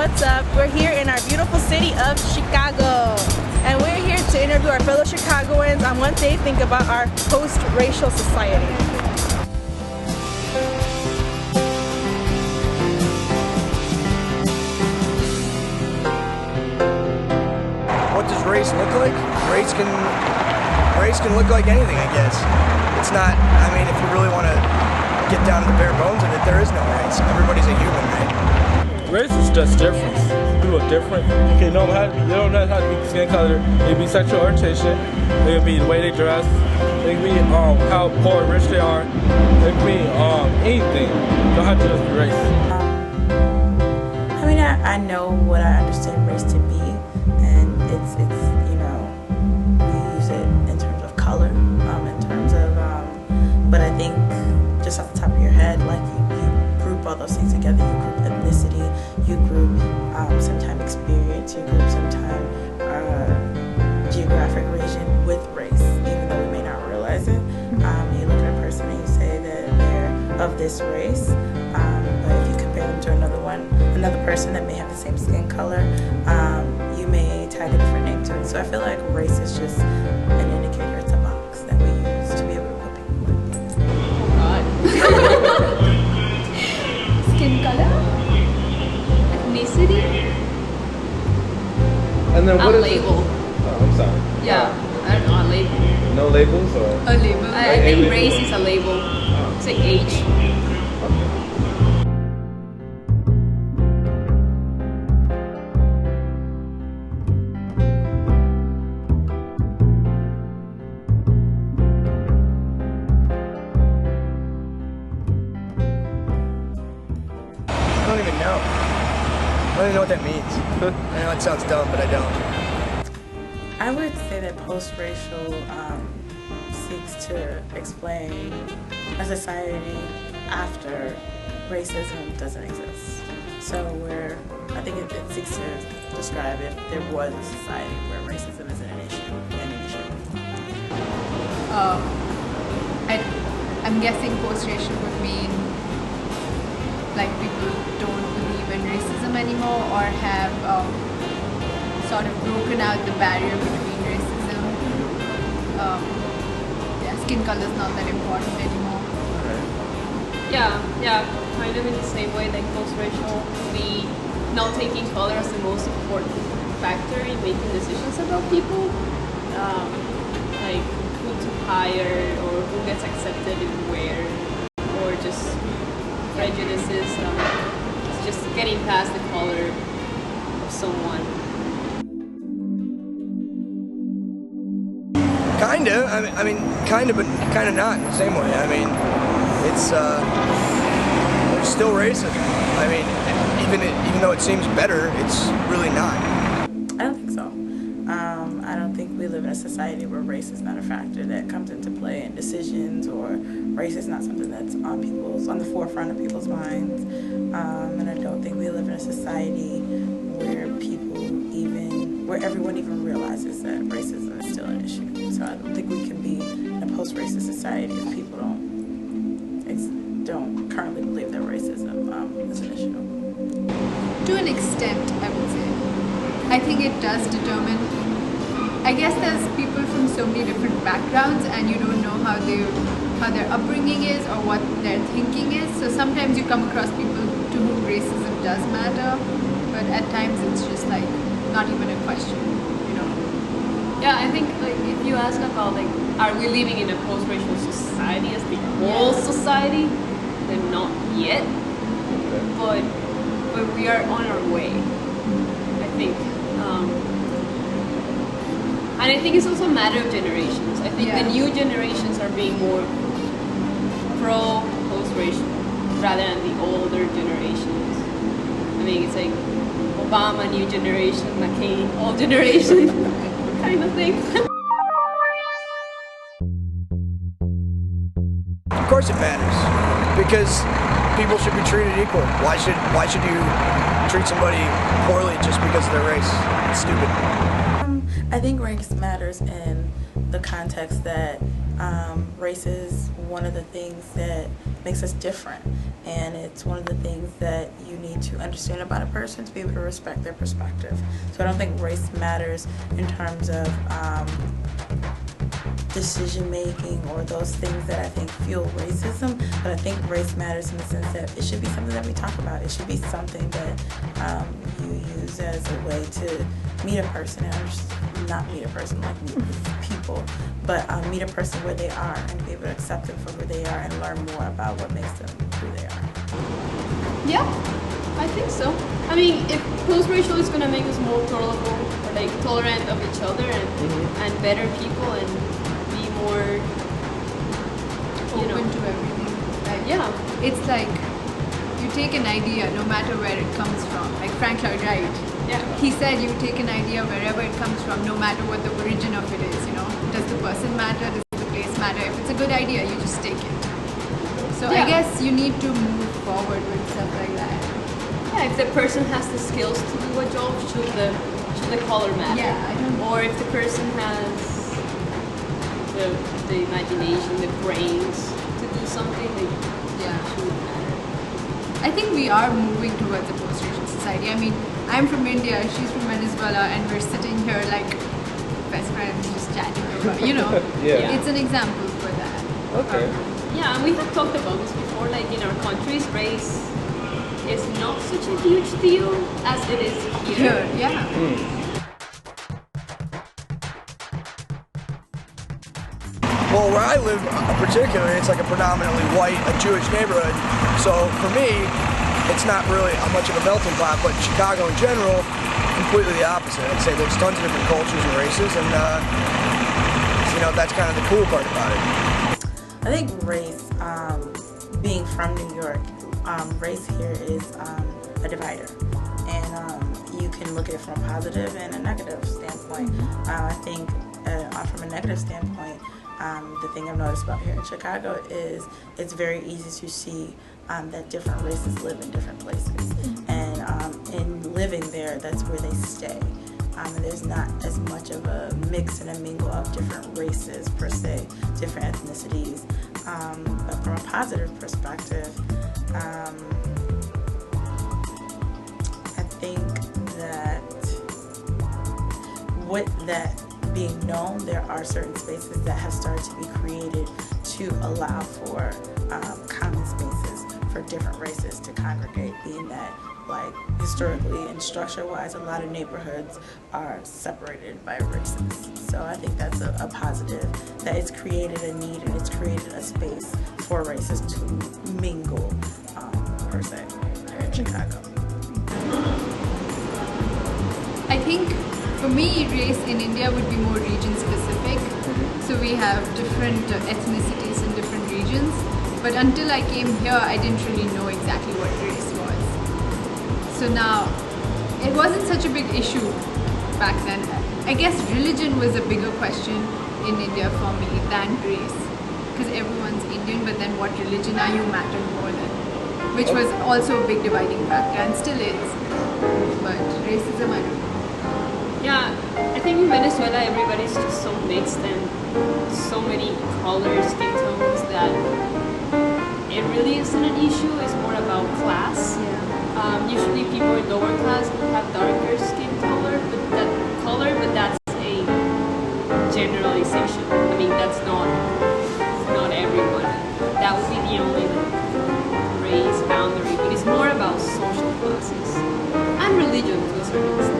what's up? We're here in our beautiful city of Chicago, and we're here to interview our fellow Chicagoans on what they think about our post-racial society. What does race look like? Race can look like anything, I guess. It's not, I mean, if you really want to get down to the bare bones of it, there is no race. Everybody's a human, right? Race is just difference. People are different. They don't know how to be skin color. It can be sexual orientation. It can be the way they dress. It can be how poor or rich they are. It can be anything. You don't have to just be race. I mean, I know what I understand race to be, and it's you know, we use it in terms of color, in terms of, but I think just off the top of your head, like you group all those things together. You group ethnicity, you group sometime experience, you group sometime geographic region with race, even though we may not realize it. You look at a person and you say that they're of this race, but if you compare them to another person that may have the same skin color, you may tag a different name to it. So I feel like race is just an indicator. It's a box that we use to be able to put people with. Oh God. Skin color, ethnicity, And then what is label. Oh, I'm sorry. Yeah, I don't know, a label. No labels or? A label. I think race is a label. It's like age. I don't even know. I don't even know what that means. I know it sounds dumb, but I don't. I would say that post-racial seeks to explain a society after racism doesn't exist. So I think it seeks to describe if there was a society where racism isn't an issue. I'm guessing post-racial would mean like people don't believe in racism anymore, or have sort of broken out the barrier between racism. Yeah, skin color is not that important anymore. Yeah, kind of in the same way like post-racial, we not taking color as the most important factor in making decisions about people, like who to hire or who gets accepted and where, or just prejudices. It's just getting past the color of someone. Kinda. I mean, kinda, but kinda not in the same way. I mean, it's there's still racism. I mean, even though it seems better, it's really not. I don't think so. I don't think we live in a society where race is not a factor that comes into play in decisions, or race is not something that's on the forefront of people's minds. And I don't think we live in a society where where everyone even realizes that racism is still an issue. So I don't think we can be in a post-racist society if people don't currently believe that racism is an issue. To an extent, I would say. I think it does determine. I guess there's people from so many different backgrounds, and you don't know how their upbringing is or what their thinking is. So sometimes you come across people to whom racism does matter, but at times it's just like not even a question, you know. Yeah, I think like if you ask about like, are we living in a post-racial society as the whole society, then not yet, but we are on our way, I think. And I think it's also a matter of generations. I think the new generations are being more pro-post-racial rather than the older generations. I mean, it's like Obama, new generation, McCain, old generation kind of thing. Of course it matters, because people should be treated equal. Why should you treat somebody poorly just because of their race? It's stupid. I think race matters in the context that Race is one of the things that makes us different, and it's one of the things that you need to understand about a person to be able to respect their perspective. So I don't think race matters in terms of decision making or those things that I think fuel racism, but I think race matters in the sense that it should be something that we talk about. It should be something that you use as a way to meet a person, and not meet a person like meet people, but meet a person where they are and be able to accept them for who they are and learn more about what makes them who they are. Yeah, I think so. I mean, if post-racial is gonna make us more tolerable or like tolerant of each other and better people and be more Open to everything. Like, yeah. It's like you take an idea no matter where it comes from. Like Frank Lloyd Wright. Yeah. He said you take an idea wherever it comes from, no matter what the origin of it is, you know. Does the person matter? Does the place matter? If it's a good idea, you just take it. So Yeah. I guess you need to move forward with stuff like that. Yeah, if the person has the skills to do a job, should the color matter? Yeah, I don't know. Or if the person has the imagination, the brains to do something, it shouldn't matter. I think we are moving towards a post-racial society. I mean, I'm from India, she's from Venezuela, and we're sitting here like best friends just chatting about, you know. Yeah. It's an example for that. Okay. Yeah, and we have talked about this before, like in our countries, race is not such a huge deal as it is here. Yeah. Well, where I live, particularly, it's like a predominantly white, Jewish neighborhood. So for me, it's not really much of a melting pot. But Chicago in general, completely the opposite. I'd say there's tons of different cultures and races, and that's kind of the cool part about it. I think race, being from New York, race here is a divider, and you can look at it from a positive and a negative standpoint. I think from a negative standpoint, the thing I've noticed about here in Chicago is it's very easy to see that different races live in different places, and in living there, that's where they stay. And there's not as much of a mix and a mingle of different races per se, different ethnicities. But from a positive perspective, I think that with that being known, there are certain spaces that have started to be created to allow for common spaces for different races to congregate, being that, like, historically and structure-wise, a lot of neighborhoods are separated by races. So I think that's a positive, that it's created a need and it's created a space for races to mingle, per se, here in Chicago. I think for me, race in India would be more region-specific. So we have different ethnicities in different regions. But until I came here, I didn't really know exactly what race was. So now, it wasn't such a big issue back then. I guess religion was a bigger question in India for me than race. Because everyone's Indian, but then what religion are you mattered more than. Which was also a big dividing factor and still is. But racism, I don't know. Yeah, I think in Venezuela everybody's just so mixed and so many colors, skin tones that it really isn't an issue. It's more about class. Yeah. Usually people in lower class have darker skin color, but that's a generalization. I mean, that's not everyone. That would be the only race boundary, but it's more about social classes and religion to a certain extent.